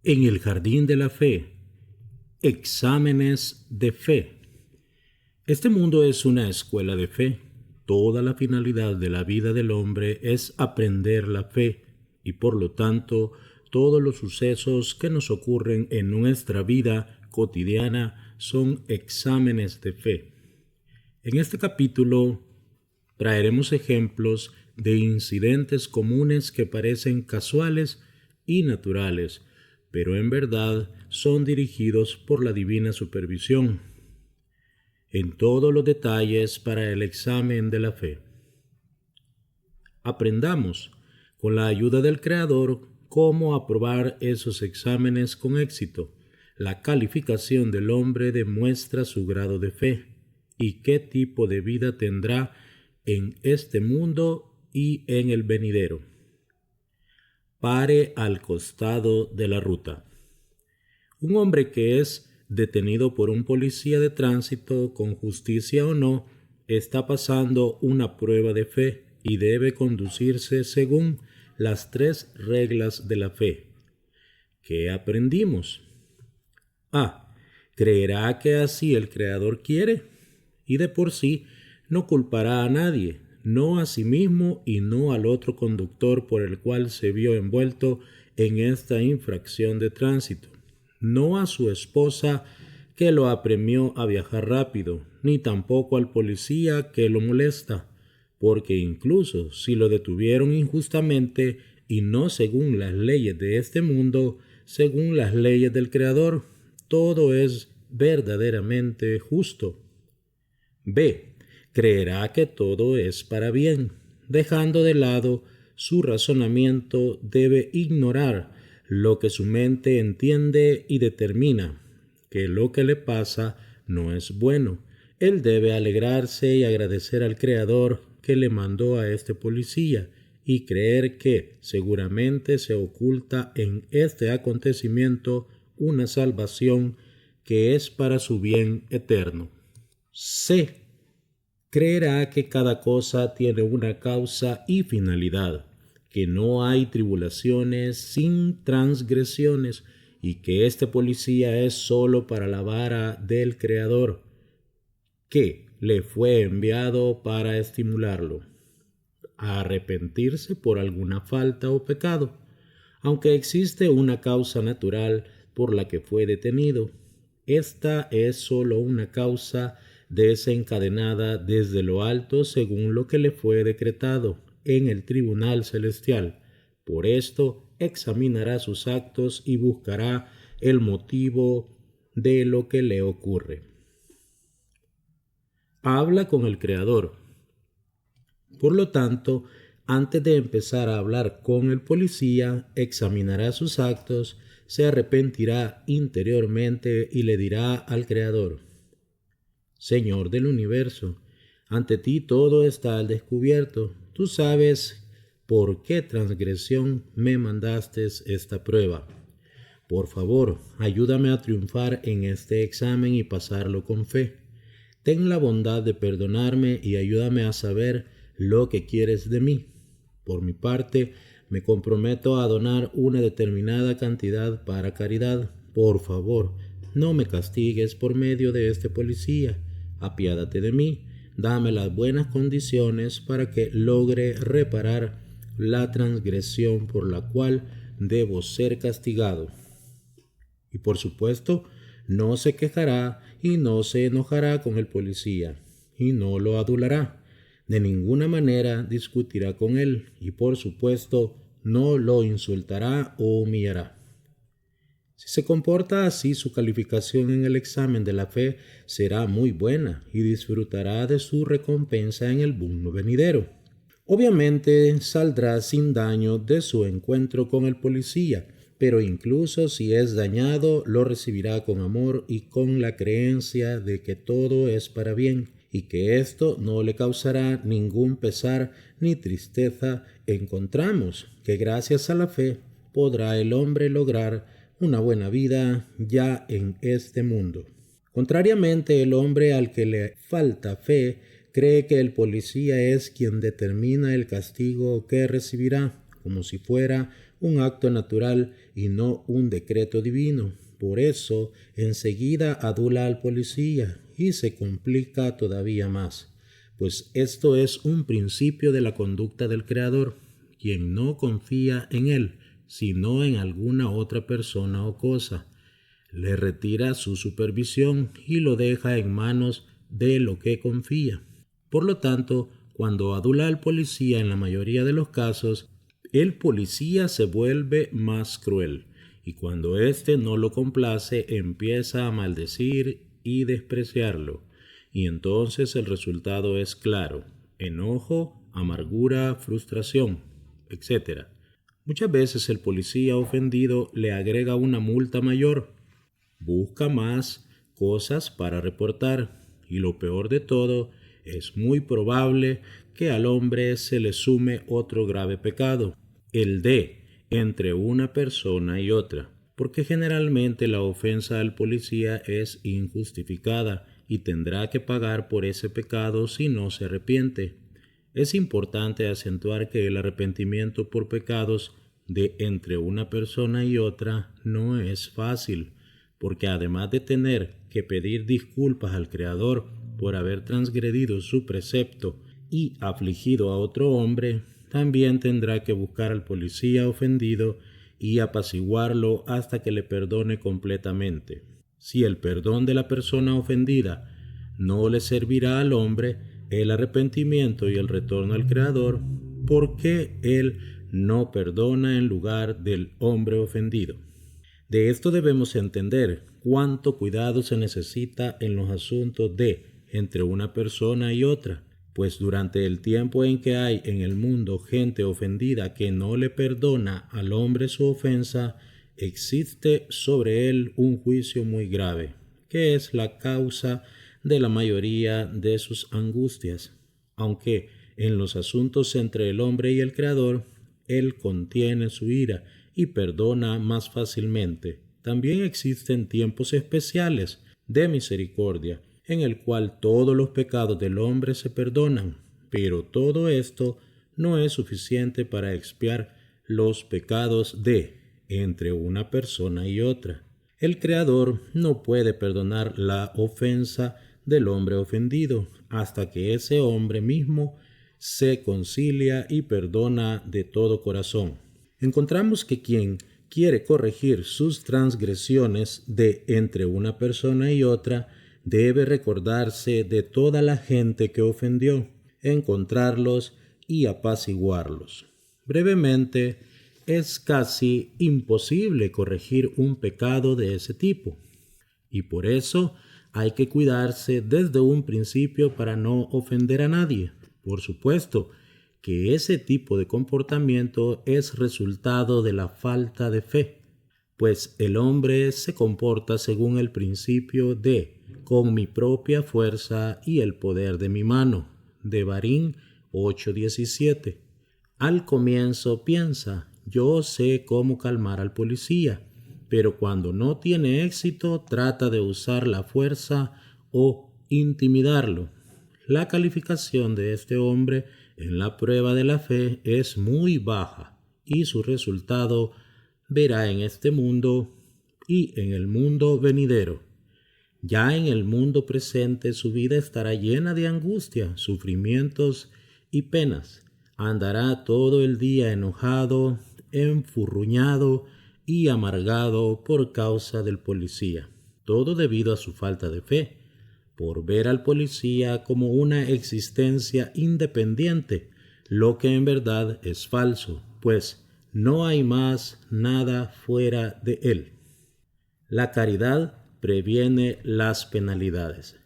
En el jardín de la fe, exámenes de fe. Este mundo es una escuela de fe. Toda la finalidad de la vida del hombre es aprender la fe y por lo tanto todos los sucesos que nos ocurren en nuestra vida cotidiana son exámenes de fe. En este capítulo traeremos ejemplos de incidentes comunes que parecen casuales y naturales, pero en verdad son dirigidos por la divina supervisión en todos los detalles para el examen de la fe. Aprendamos, con la ayuda del Creador, cómo aprobar esos exámenes con éxito. La calificación del hombre demuestra su grado de fe y qué tipo de vida tendrá en este mundo y en el venidero. Pare al costado de la ruta. Un hombre que es detenido por un policía de tránsito, con justicia o no, está pasando una prueba de fe y debe conducirse según las 3 reglas de la fe. ¿Qué aprendimos? A. Creerá que así el Creador quiere y de por sí no culpará a nadie, no a sí mismo y no al otro conductor por el cual se vio envuelto en esta infracción de tránsito, no a su esposa que lo apremió a viajar rápido, ni tampoco al policía que lo molesta, porque incluso si lo detuvieron injustamente y no según las leyes de este mundo, según las leyes del Creador, todo es verdaderamente justo. B. Creerá que todo es para bien. Dejando de lado su razonamiento, debe ignorar lo que su mente entiende y determina que lo que le pasa no es bueno. Él debe alegrarse y agradecer al Creador que le mandó a este policía y creer que seguramente se oculta en este acontecimiento una salvación que es para su bien eterno. C. Creerá que cada cosa tiene una causa y finalidad, que no hay tribulaciones sin transgresiones y que este policía es solo para la vara del Creador, que le fue enviado para estimularlo a arrepentirse por alguna falta o pecado, aunque existe una causa natural por la que fue detenido. Esta es sólo una causa desencadenada desde lo alto según lo que le fue decretado en el tribunal celestial. Por esto examinará sus actos y buscará el motivo de lo que le ocurre. Habla con el Creador. Por lo tanto, antes de empezar a hablar con el policía, examinará sus actos, se arrepentirá interiormente y le dirá al Creador: Señor del universo, ante ti todo está al descubierto. Tú sabes por qué transgresión me mandaste esta prueba. Por favor, ayúdame a triunfar en este examen y pasarlo con fe. Ten la bondad de perdonarme y ayúdame a saber lo que quieres de mí. Por mi parte, me comprometo a donar una determinada cantidad para caridad. Por favor, no me castigues por medio de este policía. Apiádate de mí. Dame las buenas condiciones para que logre reparar la transgresión por la cual debo ser castigado. Y por supuesto, no se quejará y no se enojará con el policía y no lo adulará. De ninguna manera discutirá con él y por supuesto no lo insultará o humillará. Si se comporta así, su calificación en el examen de la fe será muy buena y disfrutará de su recompensa en el mundo venidero. Obviamente saldrá sin daño de su encuentro con el policía, pero incluso si es dañado, lo recibirá con amor y con la creencia de que todo es para bien y que esto no le causará ningún pesar ni tristeza. Encontramos que gracias a la fe podrá el hombre lograr una buena vida ya en este mundo. Contrariamente, el hombre al que le falta fe cree que el policía es quien determina el castigo que recibirá, como si fuera un acto natural y no un decreto divino. Por eso, enseguida adula al policía y se complica todavía más, pues esto es un principio de la conducta del Creador, quien no confía en él, sino en alguna otra persona o cosa. Le retira su supervisión y lo deja en manos de lo que confía. Por lo tanto, cuando adula al policía en la mayoría de los casos, el policía se vuelve más cruel y cuando éste no lo complace empieza a maldecir y despreciarlo. Y entonces el resultado es claro: enojo, amargura, frustración, etc. Muchas veces el policía ofendido le agrega una multa mayor, busca más cosas para reportar y lo peor de todo, es muy probable que al hombre se le sume otro grave pecado, el de entre una persona y otra, porque generalmente la ofensa al policía es injustificada y tendrá que pagar por ese pecado si no se arrepiente. Es importante acentuar que el arrepentimiento por pecados de entre una persona y otra no es fácil, porque además de tener que pedir disculpas al Creador por haber transgredido su precepto y afligido a otro hombre, también tendrá que buscar al policía ofendido y apaciguarlo hasta que le perdone completamente. Si el perdón de la persona ofendida no le servirá al hombre, el arrepentimiento y el retorno al Creador, ¿por qué él no perdona en lugar del hombre ofendido? De esto debemos entender cuánto cuidado se necesita en los asuntos de entre una persona y otra, pues durante el tiempo en que hay en el mundo gente ofendida que no le perdona al hombre su ofensa, existe sobre él un juicio muy grave, que es la causa de la mayoría de sus angustias. Aunque en los asuntos entre el hombre y el Creador, él contiene su ira y perdona más fácilmente. También existen tiempos especiales de misericordia, en el cual todos los pecados del hombre se perdonan, pero todo esto no es suficiente para expiar los pecados de entre una persona y otra. El Creador no puede perdonar la ofensa del hombre ofendido hasta que ese hombre mismo se concilia y perdona de todo corazón. Encontramos que quien quiere corregir sus transgresiones de entre una persona y otra debe recordarse de toda la gente que ofendió, encontrarlos y apaciguarlos. Brevemente, es casi imposible corregir un pecado de ese tipo, y por eso hay que cuidarse desde un principio para no ofender a nadie. Por supuesto que ese tipo de comportamiento es resultado de la falta de fe, pues el hombre se comporta según el principio de con mi propia fuerza y el poder de mi mano, Devarim 8:17. Al comienzo piensa, yo sé cómo calmar al policía, pero cuando no tiene éxito trata de usar la fuerza o intimidarlo. La calificación de este hombre en la prueba de la fe es muy baja y su resultado verá en este mundo y en el mundo venidero. Ya en el mundo presente su vida estará llena de angustia, sufrimientos y penas. Andará todo el día enojado, enfurruñado y amargado por causa del policía. Todo debido a su falta de fe, por ver al policía como una existencia independiente, lo que en verdad es falso, pues no hay más nada fuera de él. La caridad previene las penalidades.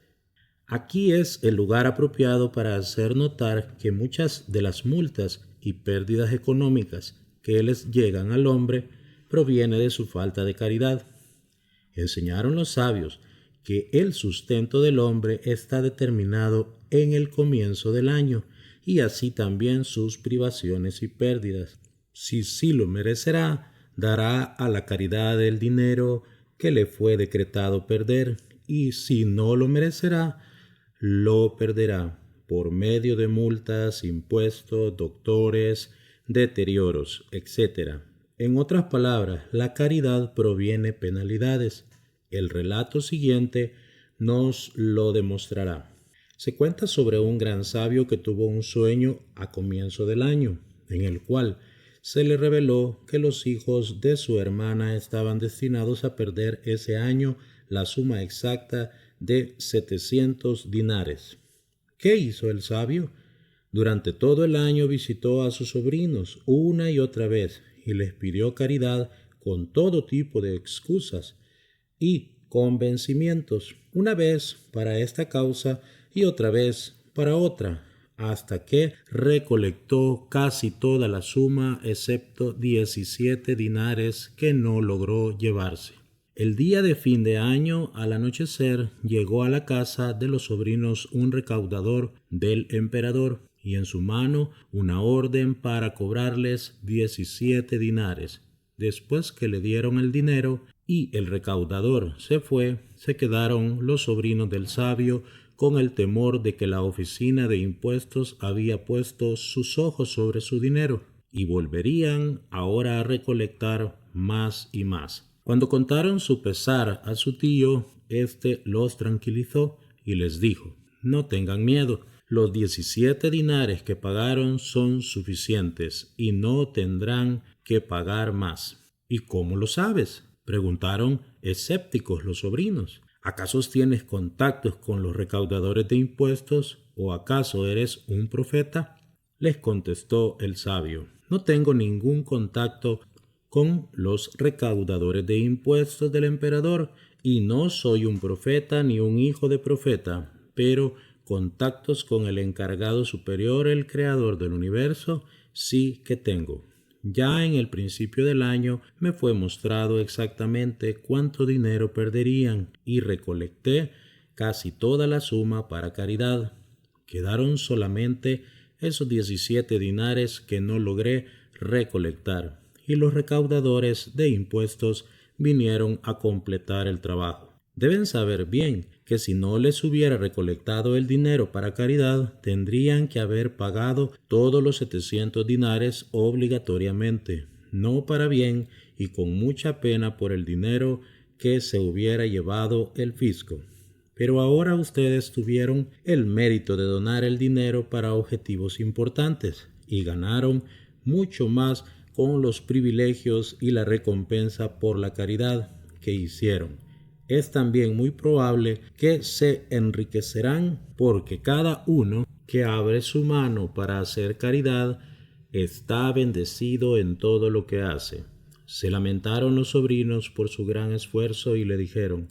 Aquí es el lugar apropiado para hacer notar que muchas de las multas y pérdidas económicas que les llegan al hombre proviene de su falta de caridad. Enseñaron los sabios que el sustento del hombre está determinado en el comienzo del año y así también sus privaciones y pérdidas. Si sí lo merecerá, dará a la caridad el dinero que le fue decretado perder, y si no lo merecerá, lo perderá por medio de multas, impuestos, doctores, deterioros, etc. En otras palabras, la caridad proviene penalidades. El relato siguiente nos lo demostrará. Se cuenta sobre un gran sabio que tuvo un sueño a comienzo del año, en el cual se le reveló que los hijos de su hermana estaban destinados a perder ese año la suma exacta de 700 dinares. ¿Qué hizo el sabio? Durante todo el año visitó a sus sobrinos una y otra vez y les pidió caridad con todo tipo de excusas y convencimientos, una vez para esta causa y otra vez para otra, hasta que recolectó casi toda la suma excepto 17 dinares que no logró llevarse. El día de fin de año, al anochecer, llegó a la casa de los sobrinos un recaudador del emperador y en su mano una orden para cobrarles 17 dinares. Después que le dieron el dinero y el recaudador se fue, se quedaron los sobrinos del sabio con el temor de que la oficina de impuestos había puesto sus ojos sobre su dinero y volverían ahora a recolectar más y más. Cuando contaron su pesar a su tío, éste los tranquilizó y les dijo: «No tengan miedo, los 17 dinares que pagaron son suficientes y no tendrán que pagar más». «¿Y cómo lo sabes?», preguntaron escépticos los sobrinos. «¿Acaso tienes contactos con los recaudadores de impuestos o acaso eres un profeta?». Les contestó el sabio: «No tengo ningún contacto con los recaudadores de impuestos del emperador y no soy un profeta ni un hijo de profeta, pero contactos con el encargado superior, el creador del universo, sí que tengo. Ya en el principio del año me fue mostrado exactamente cuánto dinero perderían y recolecté casi toda la suma para caridad. Quedaron solamente esos 17 dinares que no logré recolectar y los recaudadores de impuestos vinieron a completar el trabajo. Deben saber bien que si no les hubiera recolectado el dinero para caridad, tendrían que haber pagado todos los 700 dinares obligatoriamente, no para bien y con mucha pena por el dinero que se hubiera llevado el fisco. Pero ahora ustedes tuvieron el mérito de donar el dinero para objetivos importantes y ganaron mucho más con los privilegios y la recompensa por la caridad que hicieron. Es también muy probable que se enriquecerán porque cada uno que abre su mano para hacer caridad está bendecido en todo lo que hace». Se lamentaron los sobrinos por su gran esfuerzo y le dijeron: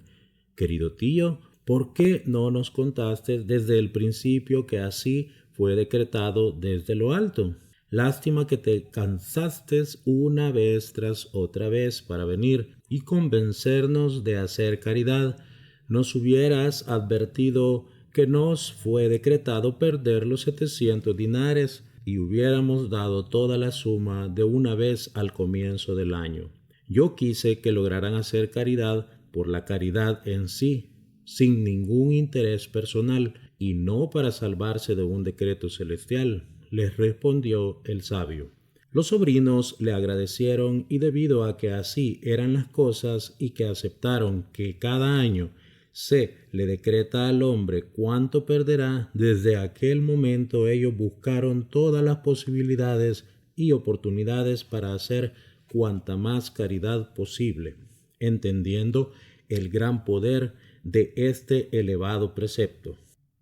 «Querido tío, ¿por qué no nos contaste desde el principio que así fue decretado desde lo alto? Lástima que te cansaste una vez tras otra vez para venir y convencernos de hacer caridad. Nos hubieras advertido que nos fue decretado perder los 700 dinares y hubiéramos dado toda la suma de una vez al comienzo del año. Yo quise que lograran hacer caridad por la caridad en sí, sin ningún interés personal y no para salvarse de un decreto celestial», les respondió el sabio. Los sobrinos le agradecieron y debido a que así eran las cosas y que aceptaron que cada año se le decreta al hombre cuánto perderá, desde aquel momento ellos buscaron todas las posibilidades y oportunidades para hacer cuanta más caridad posible, entendiendo el gran poder de este elevado precepto.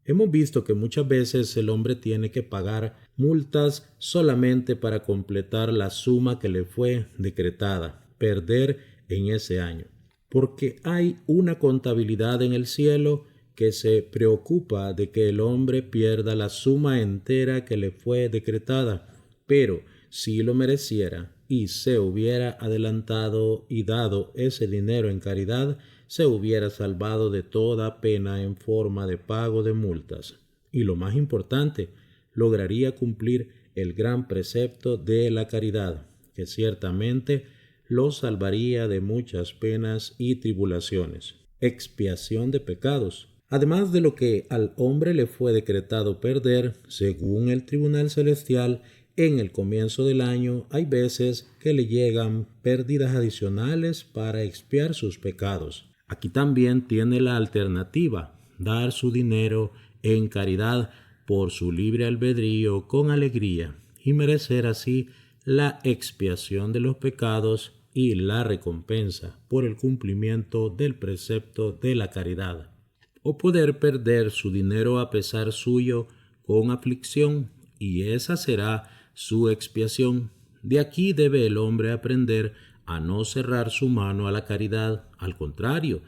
Hemos visto que muchas veces el hombre tiene que pagar multas solamente para completar la suma que le fue decretada, perder en ese año, porque hay una contabilidad en el cielo que se preocupa de que el hombre pierda la suma entera que le fue decretada, pero si lo mereciera y se hubiera adelantado y dado ese dinero en caridad, se hubiera salvado de toda pena en forma de pago de multas. Y lo más importante, lograría cumplir el gran precepto de la caridad, que ciertamente lo salvaría de muchas penas y tribulaciones. Expiación de pecados. Además de lo que al hombre le fue decretado perder, según el tribunal celestial, En el comienzo del año hay veces que le llegan pérdidas adicionales para expiar sus pecados. Aquí también tiene la alternativa, dar su dinero en caridad por su libre albedrío con alegría y merecer así la expiación de los pecados y la recompensa por el cumplimiento del precepto de la caridad. O poder perder su dinero a pesar suyo con aflicción, y esa será su expiación. De aquí debe el hombre aprender a no cerrar su mano a la caridad. Al contrario,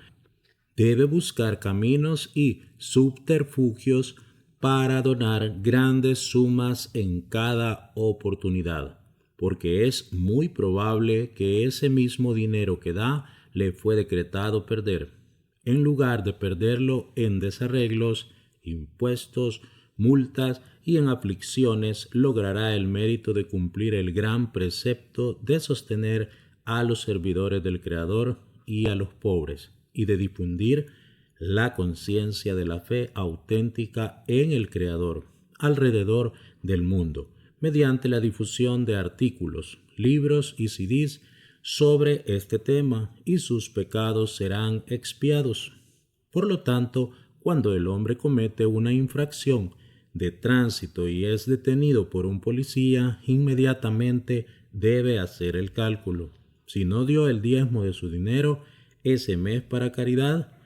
debe buscar caminos y subterfugios para donar grandes sumas en cada oportunidad, porque es muy probable que ese mismo dinero que da le fue decretado perder. En lugar de perderlo en desarreglos, impuestos, multas y en aflicciones, logrará el mérito de cumplir el gran precepto de sostener a los servidores del Creador y a los pobres, y de difundir la conciencia de la fe auténtica en el Creador alrededor del mundo, mediante la difusión de artículos, libros y CDs sobre este tema, y sus pecados serán expiados. Por lo tanto, cuando el hombre comete una infracción de tránsito y es detenido por un policía, inmediatamente debe hacer el cálculo. Si no dio el diezmo de su dinero ese mes para caridad,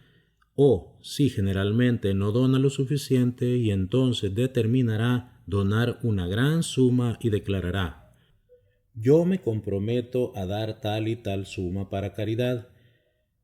o si generalmente no dona lo suficiente, y entonces determinará donar una gran suma y declarará: yo me comprometo a dar tal y tal suma para caridad.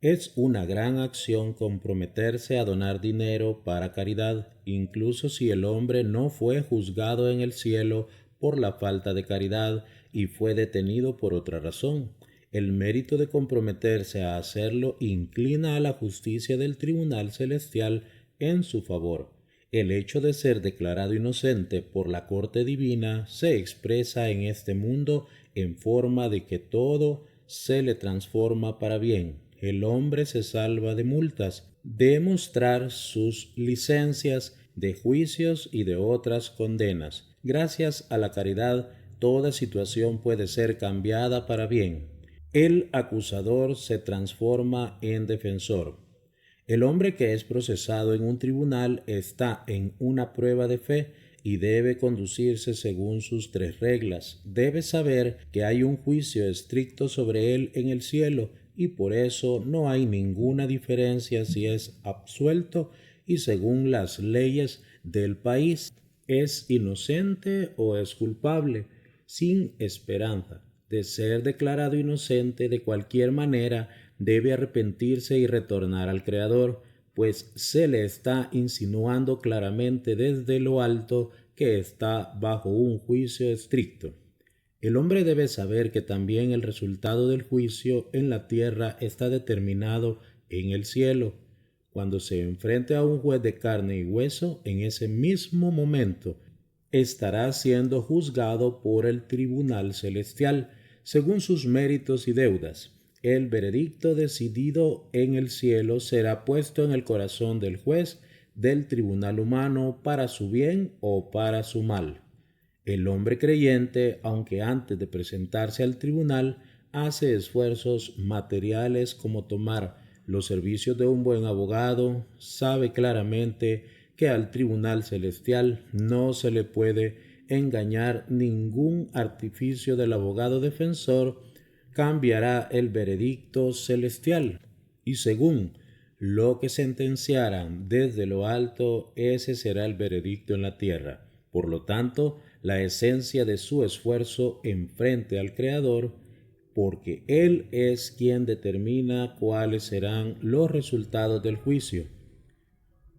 Es una gran acción comprometerse a donar dinero para caridad, incluso si el hombre no fue juzgado en el cielo por la falta de caridad y fue detenido por otra razón. El mérito de comprometerse a hacerlo inclina a la justicia del tribunal celestial en su favor. El hecho de ser declarado inocente por la corte divina se expresa en este mundo en forma de que todo se le transforma para bien. El hombre se salva de multas, de mostrar sus licencias, de juicios y de otras condenas. Gracias a la caridad, toda situación puede ser cambiada para bien. El acusador se transforma en defensor. El hombre que es procesado en un tribunal está en una prueba de fe y debe conducirse según sus 3 reglas. Debe saber que hay un juicio estricto sobre él en el cielo, y por eso no hay ninguna diferencia si es absuelto y según las leyes del país es inocente o es culpable, sin esperanza de ser declarado inocente. De cualquier manera debe arrepentirse y retornar al Creador, pues se le está insinuando claramente desde lo alto que está bajo un juicio estricto. El hombre debe saber que también el resultado del juicio en la tierra está determinado en el cielo. Cuando se enfrente a un juez de carne y hueso, en ese mismo momento estará siendo juzgado por el tribunal celestial según sus méritos y deudas. El veredicto decidido en el cielo será puesto en el corazón del juez del tribunal humano para su bien o para su mal. El hombre creyente, aunque antes de presentarse al tribunal hace esfuerzos materiales como tomar los servicios de un buen abogado, sabe claramente que al tribunal celestial no se le puede engañar. Ningún artificio del abogado defensor cambiará el veredicto celestial, y según lo que sentenciaran desde lo alto, ese será el veredicto en la tierra. Por lo tanto, la esencia de su esfuerzo en frente al Creador, porque Él es quien determina cuáles serán los resultados del juicio.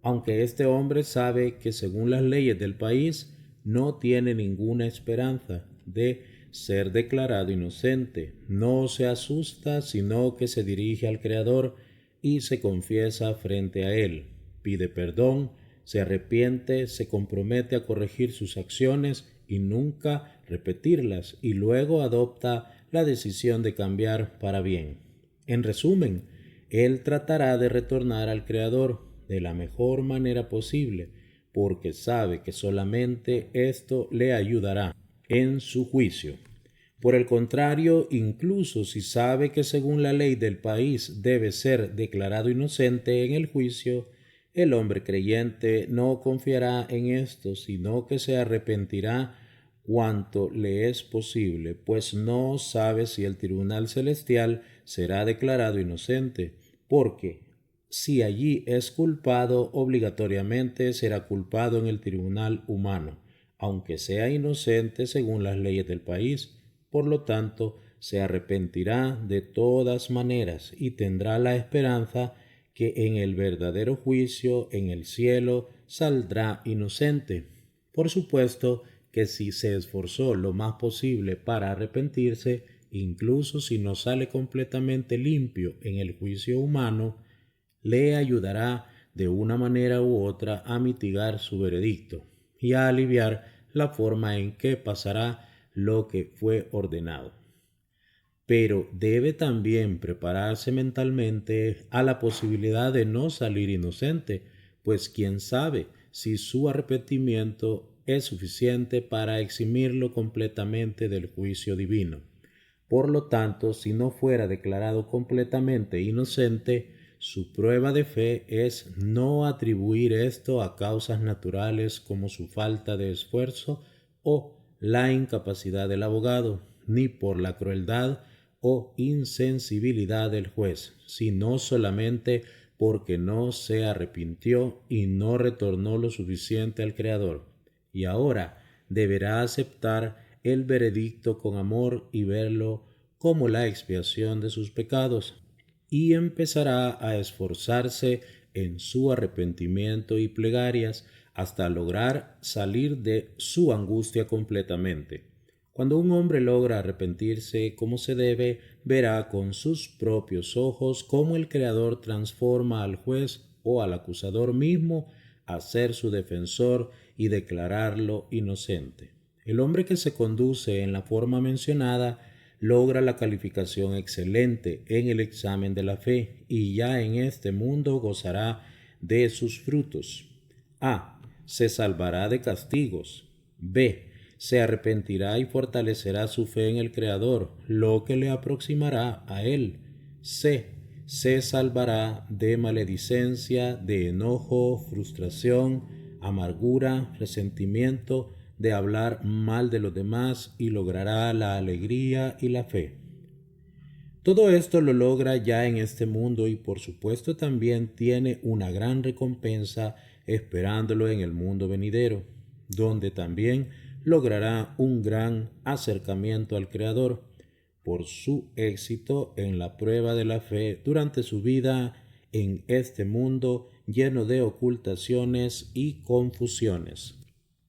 Aunque este hombre sabe que según las leyes del país no tiene ninguna esperanza de ser declarado inocente, no se asusta, sino que se dirige al Creador y se confiesa frente a Él, pide perdón, se arrepiente, se compromete a corregir sus acciones y nunca repetirlas, y luego adopta la decisión de cambiar para bien. En resumen, él tratará de retornar al Creador de la mejor manera posible, porque sabe que solamente esto le ayudará. en su juicio. Por el contrario, incluso si sabe que según la ley del país debe ser declarado inocente en el juicio, el hombre creyente no confiará en esto, sino que se arrepentirá cuanto le es posible, pues no sabe si el tribunal celestial será declarado inocente, porque si allí es culpado, obligatoriamente será culpado en el tribunal humano, aunque sea inocente según las leyes del país. Por lo tanto, se arrepentirá de todas maneras y tendrá la esperanza que en el verdadero juicio en el cielo saldrá inocente. Por supuesto que si se esforzó lo más posible para arrepentirse, incluso si no sale completamente limpio en el juicio humano, le ayudará de una manera u otra a mitigar su veredicto y a aliviar la forma en que pasará lo que fue ordenado. Pero debe también prepararse mentalmente a la posibilidad de no salir inocente, pues quién sabe si su arrepentimiento es suficiente para eximirlo completamente del juicio divino. Por lo tanto, si no fuera declarado completamente inocente, su prueba de fe es no atribuir esto a causas naturales como su falta de esfuerzo o la incapacidad del abogado, ni por la crueldad o insensibilidad del juez, sino solamente porque no se arrepintió y no retornó lo suficiente al Creador. Y ahora deberá aceptar el veredicto con amor y verlo como la expiación de sus pecados, y empezará a esforzarse en su arrepentimiento y plegarias hasta lograr salir de su angustia completamente. Cuando un hombre logra arrepentirse como se debe, verá con sus propios ojos cómo el Creador transforma al juez o al acusador mismo a ser su defensor y declararlo inocente. El hombre que se conduce en la forma mencionada logra la calificación excelente en el examen de la fe y ya en este mundo gozará de sus frutos. A. Se salvará de castigos. B. Se arrepentirá y fortalecerá su fe en el Creador, lo que le aproximará a Él. C. Se salvará de maledicencia, de enojo, frustración, amargura, resentimiento, de hablar mal de los demás y logrará la alegría y la fe. Todo esto lo logra ya en este mundo y por supuesto también tiene una gran recompensa esperándolo en el mundo venidero, donde también logrará un gran acercamiento al Creador por su éxito en la prueba de la fe durante su vida en este mundo lleno de ocultaciones y confusiones.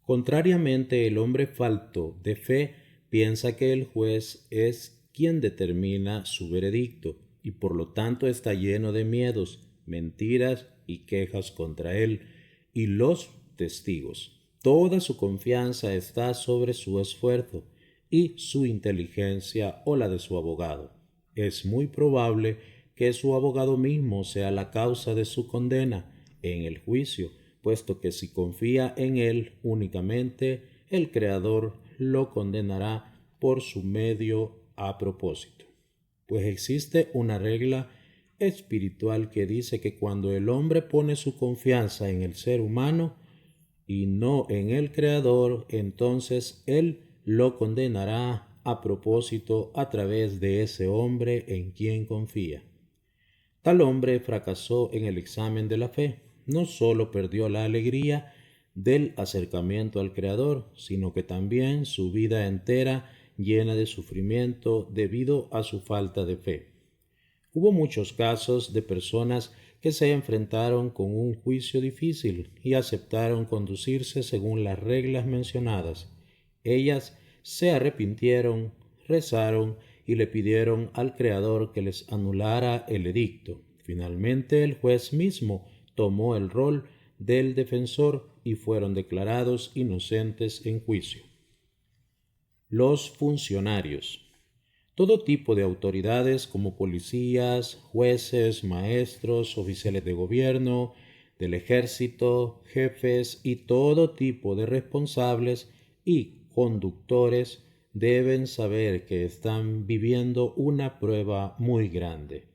Contrariamente, el hombre falto de fe piensa que el juez es quien determina su veredicto y por lo tanto está lleno de miedos, mentiras y quejas contra él y los testigos. Toda su confianza está sobre su esfuerzo y su inteligencia o la de su abogado. Es muy probable que su abogado mismo sea la causa de su condena en el juicio, puesto que si confía en él únicamente, el Creador lo condenará por su medio a propósito. Pues existe una regla espiritual que dice que cuando el hombre pone su confianza en el ser humano y no en el Creador, entonces él lo condenará a propósito a través de ese hombre en quien confía. Tal hombre fracasó en el examen de la fe. No solo perdió la alegría del acercamiento al Creador, sino que también su vida entera llena de sufrimiento debido a su falta de fe. Hubo muchos casos de personas que se enfrentaron con un juicio difícil y aceptaron conducirse según las reglas mencionadas. Ellas se arrepintieron, rezaron y le pidieron al Creador que les anulara el edicto. Finalmente el juez mismo tomó el rol del defensor y fueron declarados inocentes en juicio. Los funcionarios. Todo tipo de autoridades como policías, jueces, maestros, oficiales de gobierno, del ejército, jefes y todo tipo de responsables y conductores deben saber que están viviendo una prueba muy grande.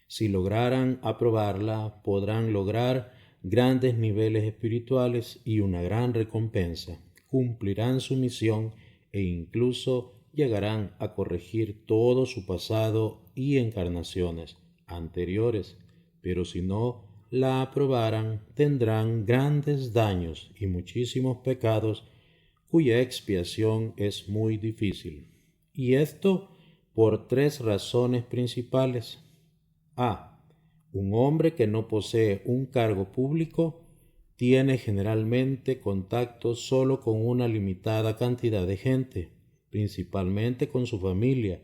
Si lograran aprobarla, podrán lograr grandes niveles espirituales y una gran recompensa. Cumplirán su misión e incluso llegarán a corregir todo su pasado y encarnaciones anteriores. Pero si no la aprobaran, tendrán grandes daños y muchísimos pecados cuya expiación es muy difícil. Y esto por tres razones principales. A. Un hombre que no posee un cargo público tiene generalmente contacto solo con una limitada cantidad de gente, principalmente con su familia,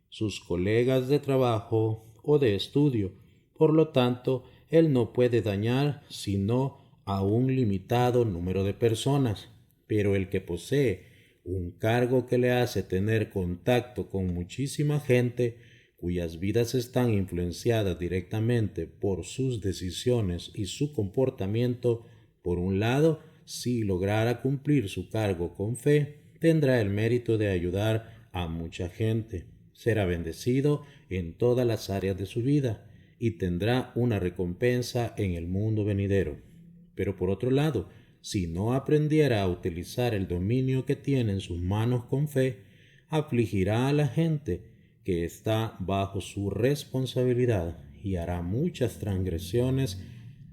sus colegas de trabajo o de estudio. Por lo tanto, él no puede dañar sino a un limitado número de personas. Pero el que posee un cargo que le hace tener contacto con muchísima gente, cuyas vidas están influenciadas directamente por sus decisiones y su comportamiento, por un lado, si lograra cumplir su cargo con fe, tendrá el mérito de ayudar a mucha gente. Será bendecido en todas las áreas de su vida y tendrá una recompensa en el mundo venidero. Pero por otro lado, si no aprendiera a utilizar el dominio que tiene en sus manos con fe, afligirá a la gente que está bajo su responsabilidad y hará muchas transgresiones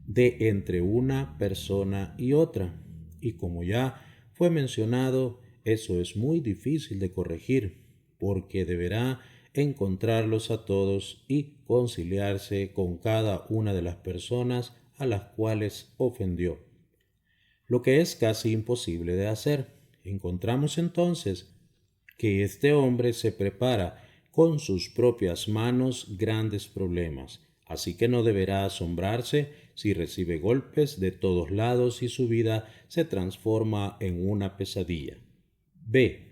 de entre una persona y otra. Y como ya fue mencionado, eso es muy difícil de corregir, porque deberá encontrarlos a todos y conciliarse con cada una de las personas a las cuales ofendió, lo que es casi imposible de hacer. Encontramos entonces que este hombre se prepara con sus propias manos grandes problemas, así que no deberá asombrarse si recibe golpes de todos lados y su vida se transforma en una pesadilla. B.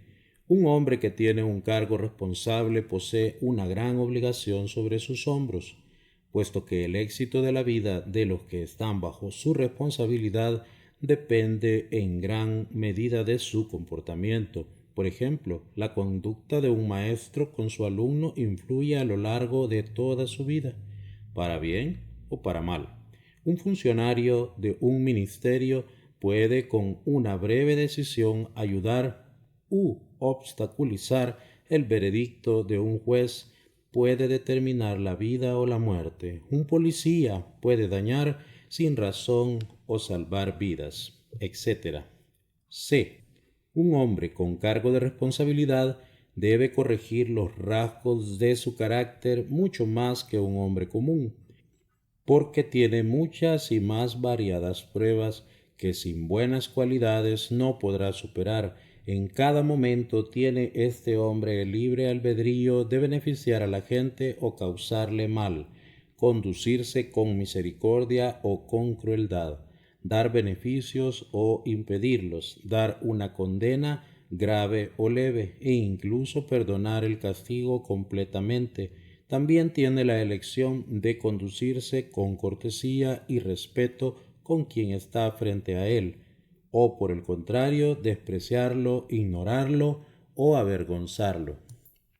Un hombre que tiene un cargo responsable posee una gran obligación sobre sus hombros, puesto que el éxito de la vida de los que están bajo su responsabilidad depende en gran medida de su comportamiento. Por ejemplo, la conducta de un maestro con su alumno influye a lo largo de toda su vida, para bien o para mal. Un funcionario de un ministerio puede con una breve decisión ayudar u obstaculizar el veredicto de un juez, puede determinar la vida o la muerte. Un policía puede dañar sin razón o salvar vidas, etc. C. Un hombre con cargo de responsabilidad debe corregir los rasgos de su carácter mucho más que un hombre común, porque tiene muchas y más variadas pruebas que sin buenas cualidades no podrá superar. En cada momento tiene este hombre el libre albedrío de beneficiar a la gente o causarle mal, conducirse con misericordia o con crueldad, dar beneficios o impedirlos, dar una condena grave o leve e incluso perdonar el castigo completamente. También tiene la elección de conducirse con cortesía y respeto con quien está frente a él, o por el contrario, despreciarlo, ignorarlo o avergonzarlo.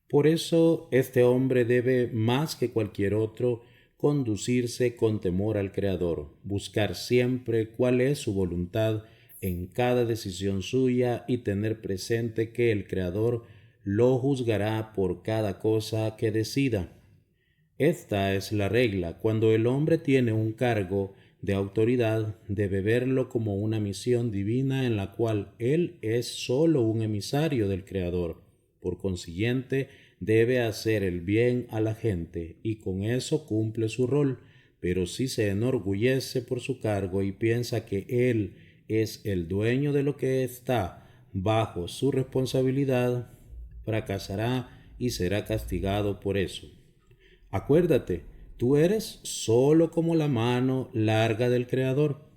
Por eso este hombre debe, más que cualquier otro, conducirse con temor al Creador, buscar siempre cuál es su voluntad en cada decisión suya y tener presente que el Creador lo juzgará por cada cosa que decida. Esta es la regla. Cuando el hombre tiene un cargo de autoridad, debe verlo como una misión divina en la cual él es sólo un emisario del Creador. Por consiguiente, debe hacer el bien a la gente y con eso cumple su rol. Pero si se enorgullece por su cargo y piensa que él es el dueño de lo que está bajo su responsabilidad, fracasará y será castigado por eso. Acuérdate, tú eres solo como la mano larga del Creador.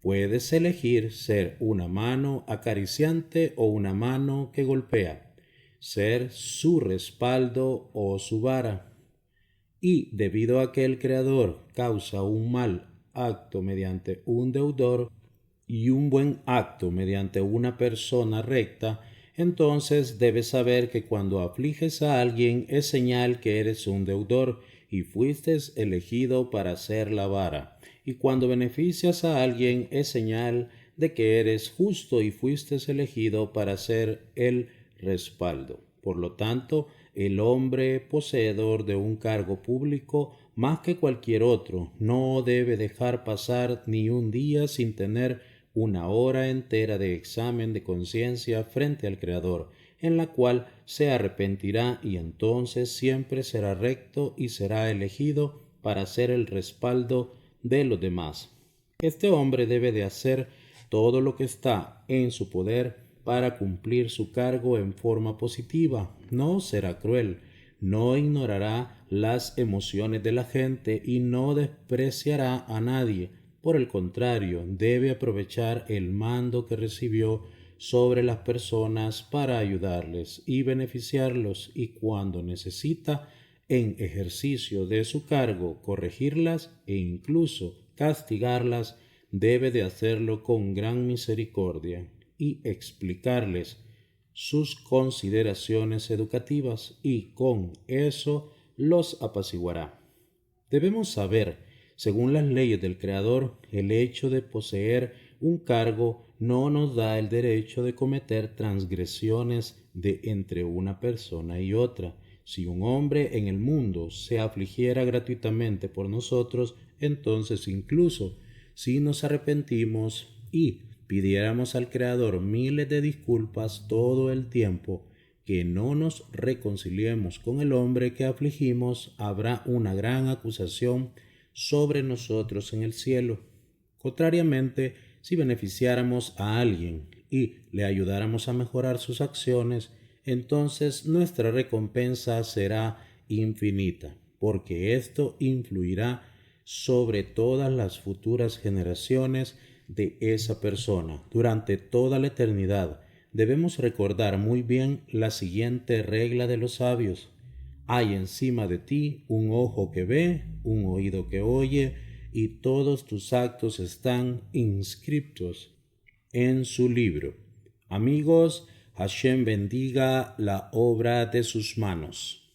Puedes elegir ser una mano acariciante o una mano que golpea, ser su respaldo o su vara. Y debido a que el Creador causa un mal acto mediante un deudor y un buen acto mediante una persona recta, Entonces debes saber que cuando afliges a alguien es señal que eres un deudor y fuiste elegido para ser la vara. Y cuando beneficias a alguien es señal de que eres justo y fuiste elegido para ser el respaldo. Por lo tanto, el hombre poseedor de un cargo público, más que cualquier otro, no debe dejar pasar ni un día sin tener una hora entera de examen de conciencia frente al Creador, en la cual se arrepentirá y entonces siempre será recto y será elegido para ser el respaldo de los demás. Este hombre debe de hacer todo lo que está en su poder para cumplir su cargo en forma positiva. No será cruel, no ignorará las emociones de la gente y no despreciará a nadie. Por el contrario, debe aprovechar el mando que recibió sobre las personas para ayudarles y beneficiarlos y cuando necesita, en ejercicio de su cargo, corregirlas e incluso castigarlas, debe de hacerlo con gran misericordia y explicarles sus consideraciones educativas y con eso los apaciguará. Debemos saber, según las leyes del Creador, el hecho de poseer un cargo no nos da el derecho de cometer transgresiones de entre una persona y otra. Si un hombre en el mundo se afligiera gratuitamente por nosotros, entonces incluso si nos arrepentimos y pidiéramos al Creador miles de disculpas todo el tiempo que no nos reconciliemos con el hombre que afligimos, habrá una gran acusación sobre nosotros en el cielo. Contrariamente, si beneficiáramos a alguien y le ayudáramos a mejorar sus acciones, entonces nuestra recompensa será infinita, porque esto influirá sobre todas las futuras generaciones de esa persona durante toda la eternidad. Debemos recordar muy bien la siguiente regla de los sabios. Hay encima de ti un ojo que ve, un oído que oye, y todos tus actos están inscritos en su libro. Amigos, Hashem bendiga la obra de sus manos.